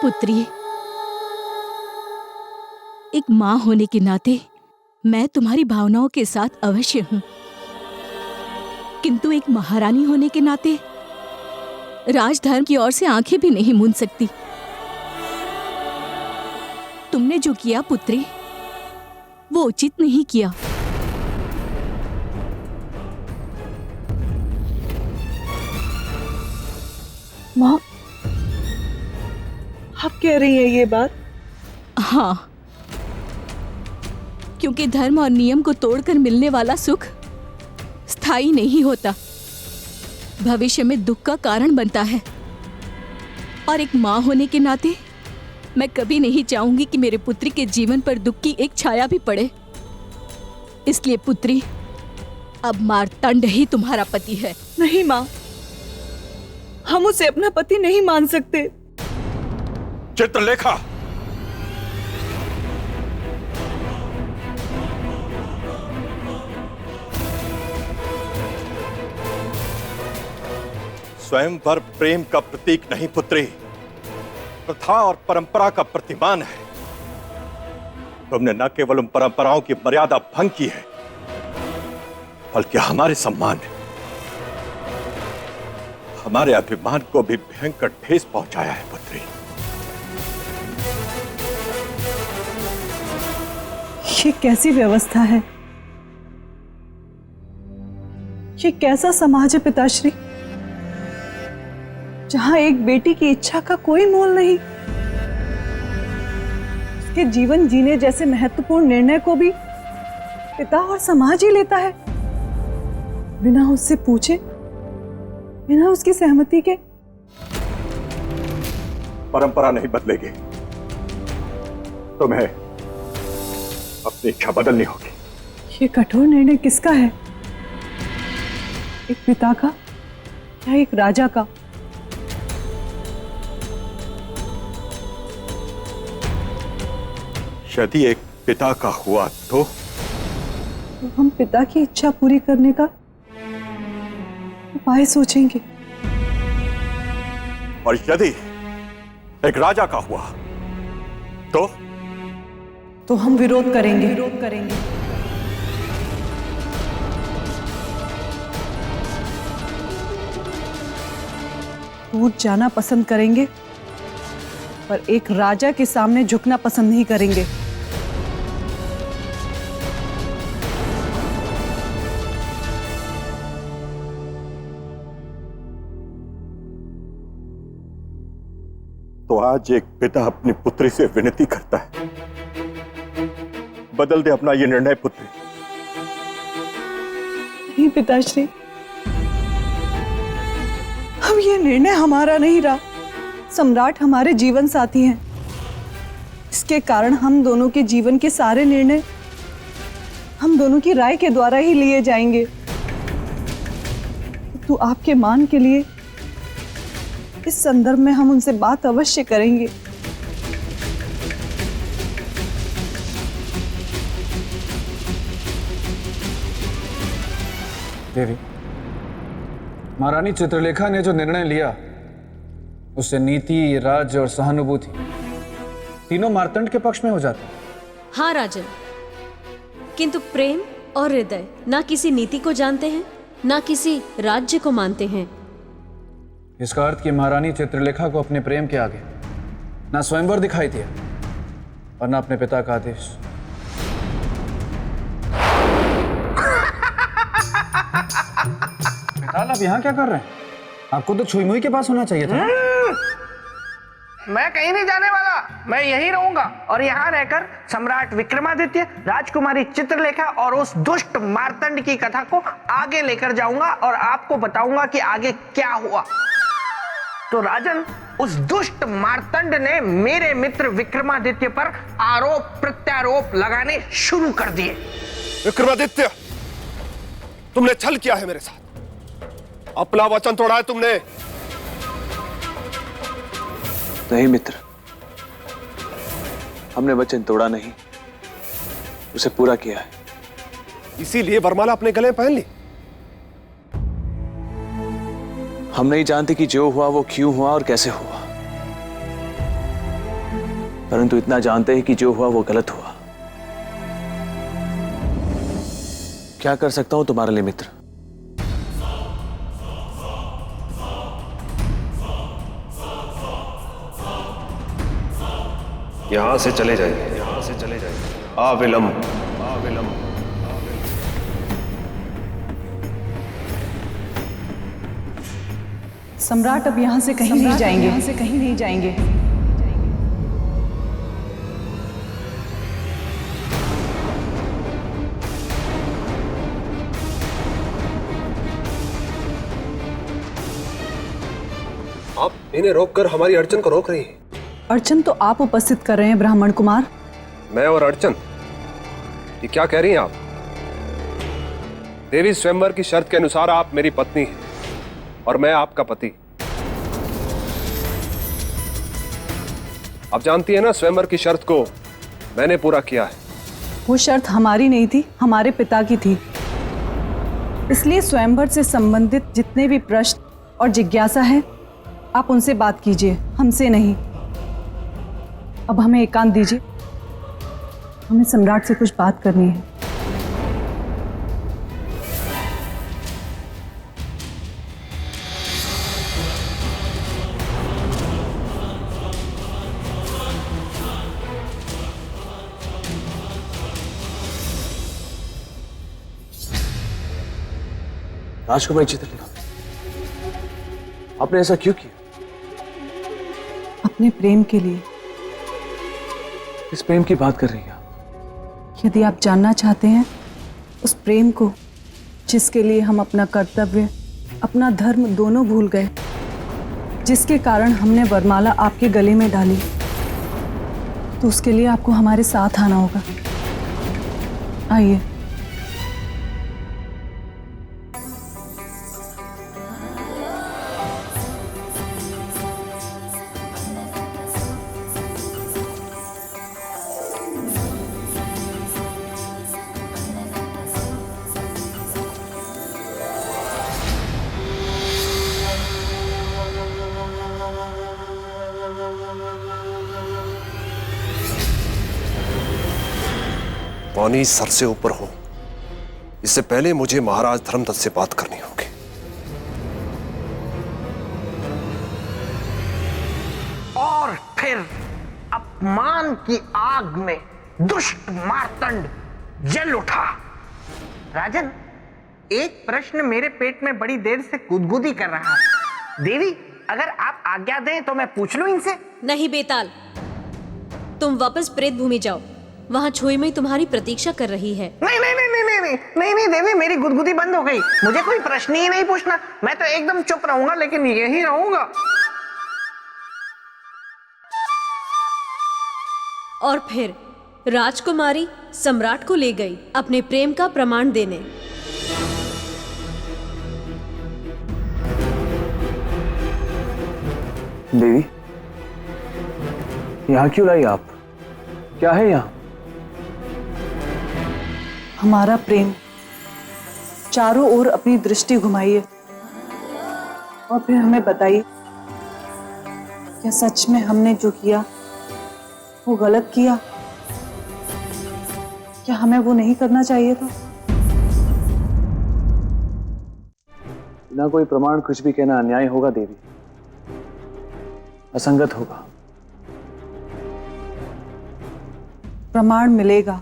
पुत्री, एक मां होने के नाते मैं तुम्हारी भावनाओं के साथ अवश्य हूं, किंतु एक महारानी होने के नाते राजधर्म की ओर से आंखें भी नहीं मूंद सकती। तुमने जो किया पुत्री, वो उचित नहीं किया। माँ, आप कह रही हैं ये बात? हाँ, क्योंकि धर्म और नियम को तोड़कर मिलने वाला सुख स्थायी नहीं होता, भविष्य में दुख का कारण बनता है। और एक मां होने के नाते मैं कभी नहीं चाहूंगी कि मेरे पुत्री के जीवन पर दुख की एक छाया भी पड़े। इसलिए पुत्री, अब मार्तंड ही तुम्हारा पति है। नहीं माँ, हम उसे अपना पति नहीं मान सकते। चित्रलेखा, स्वयंवर प्रेम का प्रतीक नहीं पुत्री, प्रथा और परंपरा का प्रतिमान है। तुमने न केवल उन परंपराओं की मर्यादा भंग की है, बल्कि हमारे सम्मान, हमारे अभिमान को भी भयंकर ठेस पहुंचाया है पुत्री। ये कैसी व्यवस्था है? ये कैसा समाज है पिताश्री, जहां एक बेटी की इच्छा का कोई मोल नहीं? उसके जीवन जीने जैसे महत्वपूर्ण निर्णय को भी पिता और समाज ही लेता है, बिना उससे पूछे, बिना उसकी सहमति के। परंपरा नहीं बदलेगी, तुम्हें अपनी इच्छा बदलनी होगी। ये कठोर निर्णय किसका है? एक पिता का या एक राजा का? यदि एक पिता का हुआ तो हम पिता की इच्छा पूरी करने का उपाय सोचेंगे। और यदि एक राजा का हुआ तो हम विरोध करेंगे। टूट जाना पसंद करेंगे, पर एक राजा के सामने झुकना पसंद नहीं करेंगे। तो आज एक पिता अपनी पुत्री से विनती करता है, बदल दे अपना ये निर्णय पुत्री। नहीं पिताश्री, अब ये निर्णय हमारा नहीं रहा। सम्राट हमारे जीवन साथी हैं, इसके कारण हम दोनों के जीवन के सारे निर्णय हम दोनों की राय के द्वारा ही लिए जाएंगे। तो आपके मान के लिए इस संदर्भ में हम उनसे बात अवश्य करेंगे। देवी, महारानी चित्रलेखा ने जो निर्णय लिया उससे नीति, राज्य और सहानुभूति तीनों मार्तंड के पक्ष में हो जाते हैं। हाँ राजन, किंतु प्रेम और हृदय ना किसी नीति को जानते हैं, ना किसी राज्य को मानते हैं। इसका अर्थ कि महारानी चित्रलेखा को अपने प्रेम के आगे ना स्वयंवर दिखाई दिया और ना अपने पिता का आदेश। मिताल, आप यहाँ क्या कर रहे हैं? आपको तो छुई मुई के पास होना चाहिए था। मैं कहीं नहीं जाने वाला, मैं यहीं रहूंगा और यहाँ रहकर सम्राट विक्रमादित्य, राजकुमारी चित्रलेखा और उस दुष्ट मार्तंड की कथा को आगे लेकर जाऊंगा और आपको बताऊंगा कि आगे क्या हुआ। तो राजन, उस दुष्ट मार्तंड ने मेरे मित्र विक्रमादित्य पर आरोप प्रत्यारोप लगाने शुरू कर दिए। विक्रमादित्य, तुमने छल किया है मेरे साथ, अपना वचन तोड़ा है तुमने। नहीं मित्र, हमने वचन तोड़ा नहीं, उसे पूरा किया है। इसीलिए वरमाला अपने गले पहन ली। हम नहीं जानते कि जो हुआ वो क्यों हुआ और कैसे हुआ, परंतु इतना जानते हैं कि जो हुआ वो गलत हुआ। क्या कर सकता हूं तुम्हारे लिए मित्र? यहां से चले जाइए, यहां से चले जाइए, अविलंब, अविलंब। सम्राट अब यहाँ से कहीं नहीं जाएंगे, यहाँ से कहीं नहीं जाएंगे। आप इन्हें रोककर हमारी अड़चन को रोक रही हैं। अड़चन तो आप उपस्थित कर रहे हैं ब्राह्मण कुमार। मैं और अड़चन, ये क्या कह रही हैं आप? देवी स्वयंवर की शर्त के अनुसार आप मेरी पत्नी हैं और मैं आपका पति। आप जानती हैं ना, स्वयंवर की शर्त को मैंने पूरा किया है। वो शर्त हमारी नहीं थी, हमारे पिता की थी। इसलिए स्वयंवर से संबंधित जितने भी प्रश्न और जिज्ञासा है, आप उनसे बात कीजिए, हमसे नहीं। अब हमें एकांत दीजिए, हमें सम्राट से कुछ बात करनी है। राजकुमारी चित्रलेखा, आपने ऐसा क्यों किया? अपने प्रेम के लिए। इस प्रेम की बात कर रही हैं आप? यदि आप जानना चाहते हैं उस प्रेम को जिसके लिए हम अपना कर्तव्य, अपना धर्म दोनों भूल गए, जिसके कारण हमने वरमाला आपके गले में डाली, तो उसके लिए आपको हमारे साथ आना होगा। आइए। पानी सर से ऊपर हो, इससे पहले मुझे महाराज धर्मदत्त से बात करनी होगी। और फिर अपमान की आग में दुष्ट मार्तंड जल उठा। राजन, एक प्रश्न मेरे पेट में बड़ी देर से गुदगुदी कर रहा है। देवी, अगर आप आज्ञा दें तो मैं पूछ लूं इनसे? नहीं बेताल, तुम वापस प्रेत भूमि जाओ, वहां छुईमई तुम्हारी प्रतीक्षा कर रही है। नहीं नहीं नहीं नहीं नहीं नहीं नहीं नहीं देवी, मेरी गुदगुदी बंद हो गई। मुझे कोई प्रश्न ही नहीं पूछना, मैं तो एकदम चुप रहूंगा, लेकिन यही रहूंगा। और फिर राजकुमारी सम्राट को ले गई अपने प्रेम का प्रमाण देने। देवी, यहाँ क्यों लाई आप? क्या है यहाँ? हमारा प्रेम। चारों ओर अपनी दृष्टि घुमाइए और फिर हमें बताइए, क्या सच में हमने जो किया वो गलत किया? क्या हमें वो नहीं करना चाहिए था? बिना कोई प्रमाण कुछ भी कहना अन्याय होगा देवी, असंगत होगा। प्रमाण मिलेगा।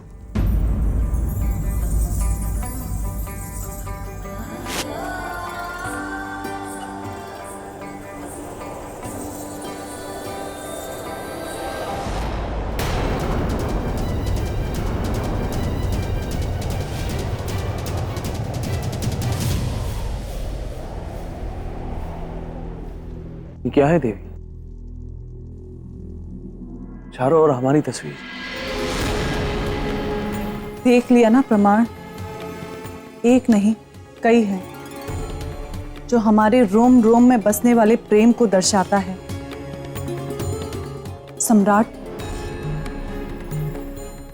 ये क्या है देवी? चारों ओर हमारी तस्वीर। देख लिया ना प्रमाण? एक नहीं, कई हैं, जो हमारे रोम रोम में बसने वाले प्रेम को दर्शाता है। सम्राट,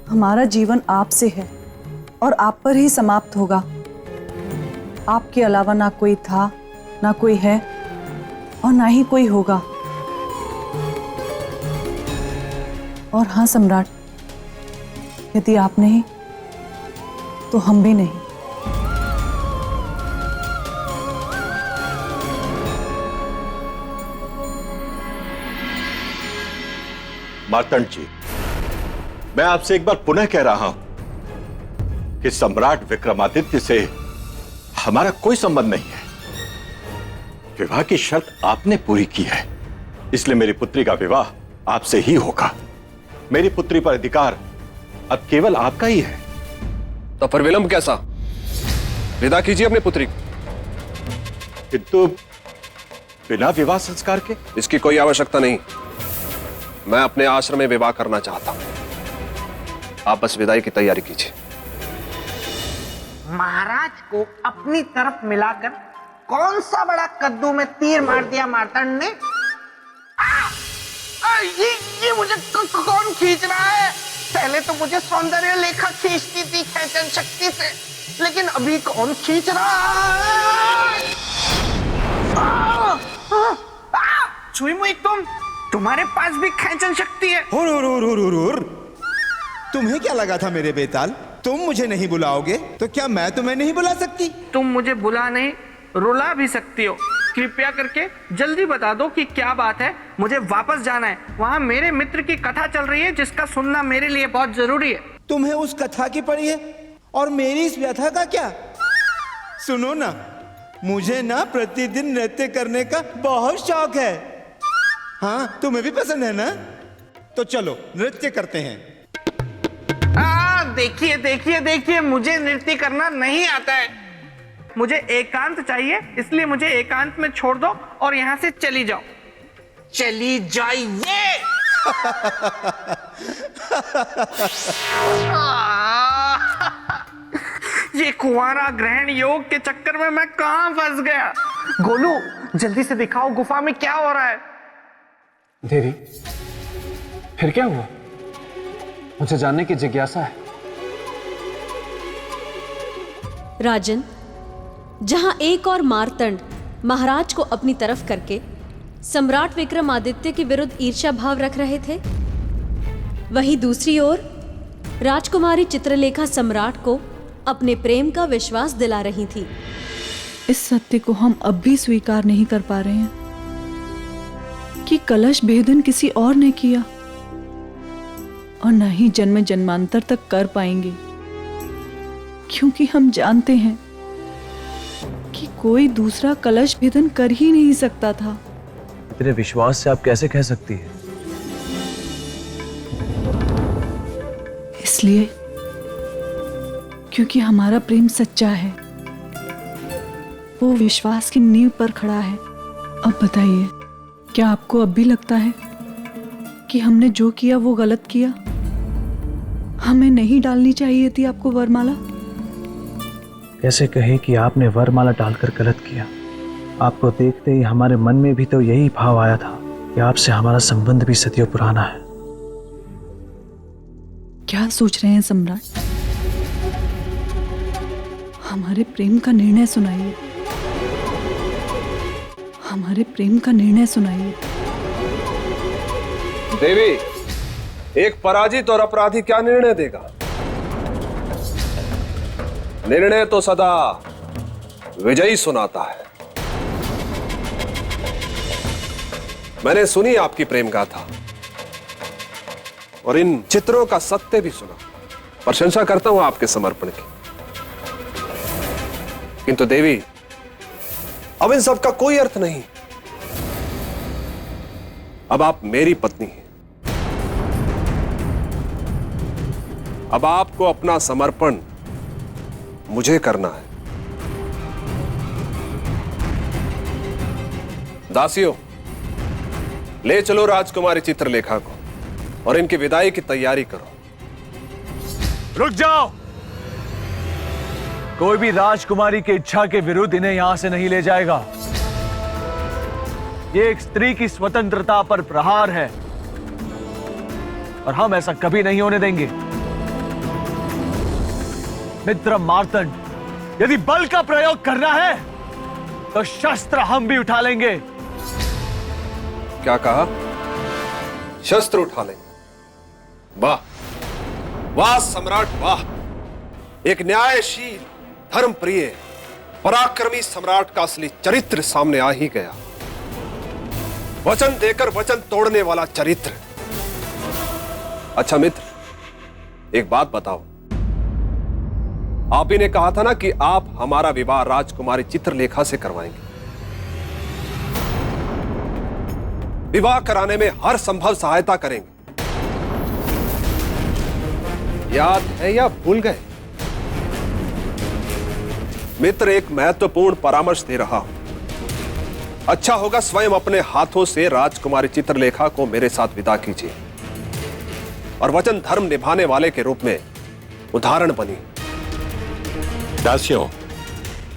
हमारा जीवन आपसे है और आप पर ही समाप्त होगा। आपके अलावा ना कोई था, ना कोई है और ना ही कोई होगा। और हाँ सम्राट, यदि आप नहीं तो हम भी नहीं। मार्तंड जी, मैं आपसे एक बार पुनः कह रहा हूं कि सम्राट विक्रमादित्य से हमारा कोई संबंध नहीं है। विवाह की शर्त आपने पूरी की है, इसलिए मेरी पुत्री का विवाह आपसे ही होगा। मेरी पुत्री पर अधिकार अब केवल आपका ही है। तो फिर विलंब कैसा? विदा कीजिए अपनी पुत्री को। किंतु बिना विवाह संस्कार के? इसकी कोई आवश्यकता नहीं। मैं अपने आश्रम में विवाह करना चाहता हूं। आप बस विदाई की तैयारी कीजिए। महाराज को अपनी तरफ मिलाकर कौन सा बड़ा कद्दू में तीर मार दिया मार्तंड ने? ये मुझे कौन खींच रहा है? पहले तो मुझे सौंदर्य लेखा खींचती थी खेचन शक्ति से, लेकिन अभी कौन खींच रहा है? छुई मुई तुम्हारे पास भी खेचन शक्ति है? हुर। तुम्हें क्या लगा था मेरे बेताल? तुम मुझे नहीं बुलाओगे तो क्या मैं तुम्हें नहीं बुला सकती? तुम मुझे बुला नहीं, रुला भी सकती हो। कृपया करके जल्दी बता दो कि क्या बात है। मुझे वापस जाना है। वहाँ मेरे मित्र की कथा चल रही है जिसका सुनना मेरे लिए बहुत जरूरी है। तुम्हें उस कथा की पड़ी है और मेरी इस व्यथा का क्या? सुनो ना, मुझे ना प्रतिदिन नृत्य करने का बहुत शौक है। हाँ, तुम्हें भी पसंद है ना? तो चलो नृत्य करते हैं। देखिए, मुझे नृत्य करना नहीं आता है। मुझे एकांत चाहिए, इसलिए मुझे एकांत में छोड़ दो और यहाँ से चली जाओ। चली जाइए। ये कुंवारा ग्रहण योग के चक्कर में मैं कहाँ फंस गया? गोलू, जल्दी से दिखाओ गुफा में क्या हो रहा है। देवी, फिर क्या हुआ? मुझे जानने की जिज्ञासा है। राजन, जहां एक और मार्तंड महाराज को अपनी तरफ करके सम्राट विक्रमादित्य के विरुद्ध ईर्ष्या भाव रख रहे थे, वहीं दूसरी ओर राजकुमारी चित्रलेखा सम्राट को अपने प्रेम का विश्वास दिला रही थी। इस सत्य को हम अब भी स्वीकार नहीं कर पा रहे हैं कि कलश भेदन किसी और ने किया और न ही जन्म जन्मांतर तक कर पाएंगे, क्योंकि हम जानते हैं कि कोई दूसरा कलश भेदन कर ही नहीं सकता था। इतने विश्वास से आप कैसे कह सकती है? इसलिए क्योंकि हमारा प्रेम सच्चा है, वो विश्वास की नींव पर खड़ा है। अब बताइए, क्या आपको अब भी लगता है कि हमने जो किया वो गलत किया? हमें नहीं डालनी चाहिए थी आपको वरमाला? कैसे कहें कि आपने वरमाला डालकर गलत किया? आपको देखते ही हमारे मन में भी तो यही भाव आया था कि आपसे हमारा संबंध भी सदियों पुराना है। क्या सोच रहे हैं सम्राट? हमारे प्रेम का निर्णय सुनाइए। हमारे प्रेम का निर्णय सुनाइए। देवी, एक पराजित और अपराधी क्या निर्णय देगा? निर्णय तो सदा विजयी सुनाता है। मैंने सुनी आपकी प्रेम गाथा और इन चित्रों का सत्य भी सुना। प्रशंसा करता हूं आपके समर्पण की। किंतु देवी, अब इन सब का कोई अर्थ नहीं। अब आप मेरी पत्नी हैं। अब आपको अपना समर्पण मुझे करना है। दासियों, ले चलो राजकुमारी चित्रलेखा को और इनकी विदाई की तैयारी करो। रुक जाओ! कोई भी राजकुमारी की इच्छा के विरुद्ध इन्हें यहां से नहीं ले जाएगा। ये एक स्त्री की स्वतंत्रता पर प्रहार है और हम ऐसा कभी नहीं होने देंगे। मित्र मार्तंड, यदि बल का प्रयोग करना है तो शस्त्र हम भी उठा लेंगे। क्या कहा? शस्त्र उठा लेंगे? वाह वाह सम्राट वाह, एक न्यायशील, धर्मप्रिय, पराक्रमी सम्राट का असली चरित्र सामने आ ही गया। वचन देकर वचन तोड़ने वाला चरित्र। अच्छा मित्र, एक बात बताओ, आप ही ने कहा था ना कि आप हमारा विवाह राजकुमारी चित्रलेखा से करवाएंगे। विवाह कराने में हर संभव सहायता करेंगे। याद है या भूल गए? मित्र, एक महत्वपूर्ण परामर्श दे रहा हूं। अच्छा होगा स्वयं अपने हाथों से राजकुमारी चित्रलेखा को मेरे साथ विदा कीजिए और वचन धर्म निभाने वाले के रूप में उदाहरण बनी। दासियों,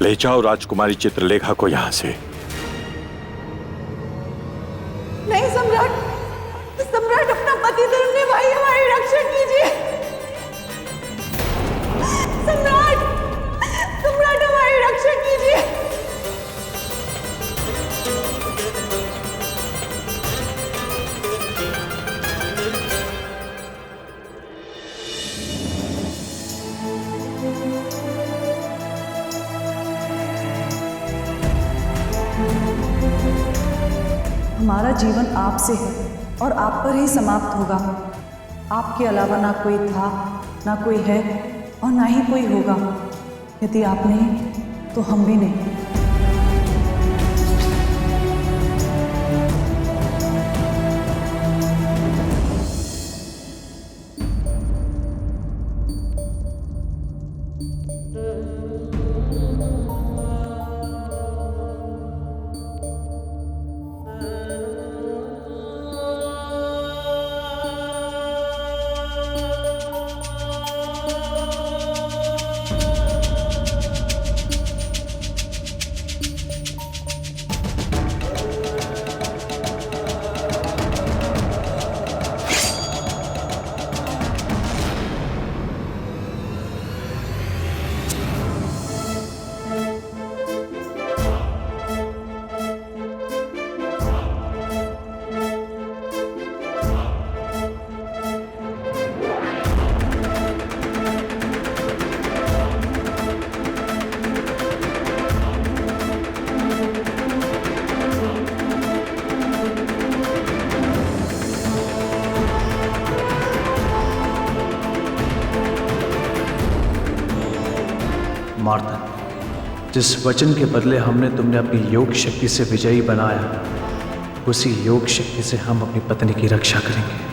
ले जाओ राजकुमारी चित्रलेखा को यहां से। नहीं सम्राट, सम्राट अपना पति धर्म निभाइए, हमारी रक्षा कीजिए। सम्राट, सम्राट हमारी रक्षा कीजिए। हमारा जीवन आपसे है और आप पर ही समाप्त होगा। आपके अलावा ना कोई था, ना कोई है और ना ही कोई होगा। यदि आप नहीं तो हम भी नहीं। मार्तन, जिस वचन के बदले हमने तुमने अपनी योग शक्ति से विजयी बनाया, उसी योग शक्ति से हम अपनी पत्नी की रक्षा करेंगे।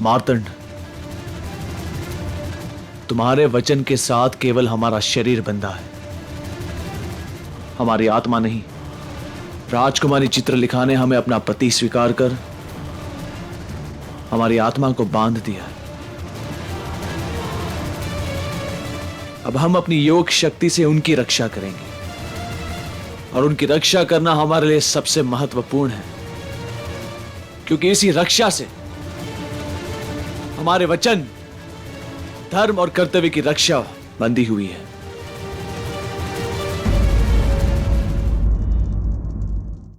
मार्तंड, तुम्हारे वचन के साथ केवल हमारा शरीर बंधा है, हमारी आत्मा नहीं। राजकुमारी चित्रलेखा ने हमें अपना पति स्वीकार कर हमारी आत्मा को बांध दिया है। अब हम अपनी योग शक्ति से उनकी रक्षा करेंगे और उनकी रक्षा करना हमारे लिए सबसे महत्वपूर्ण है, क्योंकि इसी रक्षा से हमारे वचन, धर्म और कर्तव्य की रक्षा बंधी हुई है।